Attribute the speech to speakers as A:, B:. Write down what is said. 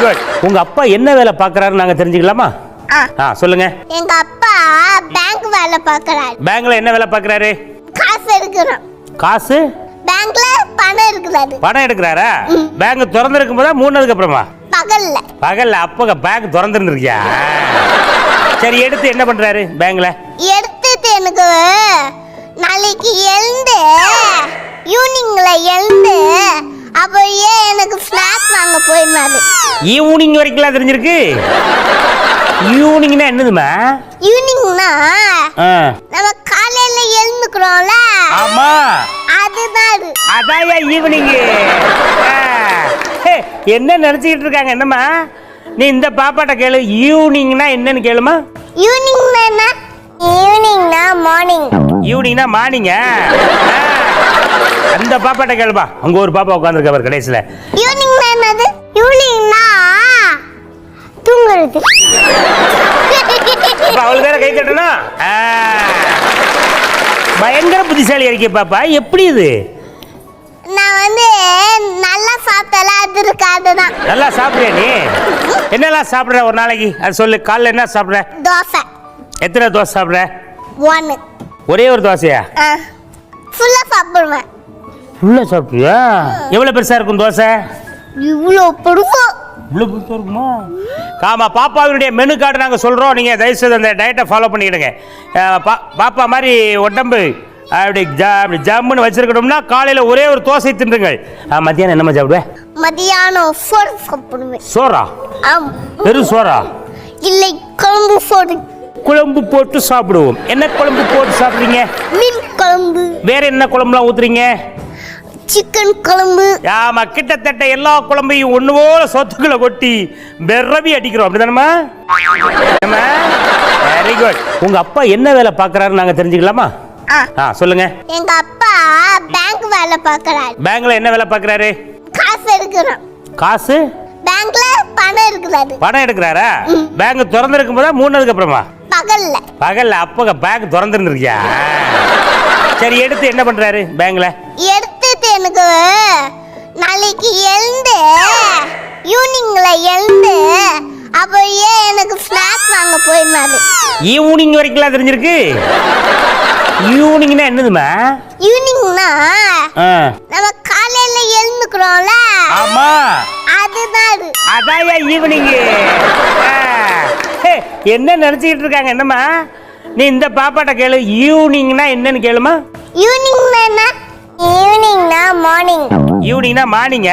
A: Good. உங்க அப்பா என்ன வேலை பார்க்கறாரு நாங்க தெரிஞ்சுக்கலாமா? சொல்லுங்க.
B: எங்க அப்பா பேங்க் வேலை பார்க்கறாரு.
A: பேங்க்ல என்ன வேலை பார்க்கறாரு?
B: காசு எடுக்கறாரு.
A: காசு?
B: பேங்க்ல பணம் எடுக்கறாரு.
A: பணம் எடுக்கறாரா? பேங்க் திறந்திருக்கும் போதா மூணதுக்கு அப்புறமா?
B: பகல்ல.
A: பகல்ல. அப்ப பேங்க் திறந்திருந்திருக்கியா? சரி, எடுத்து என்ன பண்றாரு பேங்க்ல?
B: எடுத்துட்டு எனக்கு நாளைக்கு எழுந்து ஈவினிங்ல எழுந்து அப்படியே எனக்கு ஸ்நாக்ஸ் வாங்க போயிருந்தாரு.
A: ஈவினிங் வரைக்கும் தெரிஞ்சிருக்கு. ஈவினிங்னா என்னதுமா?
B: ஈவினிங்னா நம்ம காலையில எழுந்துக்கிறோம்ல.
A: ஆமா,
B: அதுதான்.
A: அதாயா ஈவினிங். என்ன நினைச்சிட்டு இருக்காங்க? என்னம்மா நீ இந்த பாப்பாட்ட கேளு. ஈவினிங்னா என்னன்னு கேளுமா.
B: ஈவினிங்னா என்ன? ஈவினிங்னா மார்னிங்.
A: ஈவினிங்னா மார்னிங். அந்த பாப்பாட்ட கேளுப்பா. அங்க ஒரு பாப்பா உட்கார்ந்திருக்க பாரு கடைசில.
B: ஈவினிங்னா என்னது? ஈவினிங்னா தூங்குறது.
A: அப்ப அவளுக்கு வேற கை கட்டணும். பயங்கர புத்திசாலி இருக்கே பாப்பா. எப்படி இது?
B: நான் நல்லா சாப்பிட்டல, அது இருக்காது தான்.
A: நல்லா சாப்பிடுறியா நீ? என்னெல்லாம் சாப்பிடுற ஒரு நாளைக்கு அது சொல்லு. காலைல என்ன சாப்பிடுற?
B: தோசை.
A: எத்தனை தோசை சாப்பிடுற?
B: 1.
A: ஒரே ஒரு தோசையா?
B: ஃபுல்லா சாப்பிடுவேன்.
A: ஃபுல்லா சாப்பிட்டியா? எவ்வளவு பெருசா இருக்கும் தோசை?
B: இவ்வளோ பெருசா.
A: இவ்வளோ பெருசா இருக்குமா? ஆமா, பாப்பாவினுடைய மெனு கார்டு நாங்கள் சொல்கிறோம். நீங்கள் தயவுசெய்து அந்த டயட்டை ஃபாலோ பண்ணிக்கிடுங்க. பாப்பா மாதிரி உடம்பு அப்படி ஜம்முன்னு வச்சிருக்கணும்னா காலையில் ஒரே ஒரு தோசை தின்றுங்கள். மத்தியானம் என்னம்மா சாப்பிடுவேன்?
B: மத்தியானம் சோறு சாப்பிடுவேன்.
A: சோறா?
B: ஆமாம்.
A: வெறும் சோறா?
B: இல்லை, குழம்பு சோறு.
A: குழம்பு போட்டு சாப்பிடுவோம். என்ன குழம்பு போட்டு சாப்பிடுறீங்க?
B: மீன் குழம்பு.
A: வேற என்ன குழம்புலாம் ஊத்துறீங்க?
B: சிக்கன் குழம்பு.
A: ஆமா, கிட்டத்தட்ட எல்லா குழம்பையும் ஒண்ணு போல சொத்துக்களை கொட்டி பெரவி அடிக்கிறோம். அப்படிதானமா? Very good. உங்க அப்பா என்ன வேலை பார்க்கறாரு நாங்க தெரிஞ்சுக்கலாமா? சொல்லுங்க.
B: எங்க அப்பா பேங்க் வேலை பார்க்கறாரு.
A: பேங்க்ல என்ன வேலை பார்க்கறாரு?
B: காசு எடுக்கறாரு.
A: காசு?
B: பேங்க்ல பணம் எடுக்கறாரு.
A: பணம் எடுக்கறாரா? பேங்க் திறந்திருக்கும் போதா மூணதுக்கு அப்புறமா?
B: பகல்ல.
A: பகல்ல. அப்ப பேங்க் திறந்திருந்திருக்கியா? சரி, எடுத்து என்ன பண்றாரு பேங்க்ல?
B: எடுத்துட்டு எனக்கு நாளைக்கு எழுந்து ஈவினிங்ல எழுந்து அப்படியே எனக்கு ஸ்நாக்ஸ் வாங்க போயிருந்தாரு.
A: ஈவினிங் வரைக்கும் தெரிஞ்சிருக்கு. ஈவினிங்னா என்னதுமா?
B: ஈவினிங்னா நம்ம காலையில எழுந்துக்கிறோம்ல.
A: ஆமா,
B: அதுதான்.
A: அதாயா ஈவினிங். என்ன நினைச்சிட்டு இருக்காங்க? என்னம்மா நீ இந்த பாப்பாட்ட கேளு. ஈவினிங்னா என்னன்னு கேளுமா.
B: ஈவினிங்னா என்ன? ஈவினிங்னா மார்னிங்.
A: ஈவினிங்னா மார்னிங்.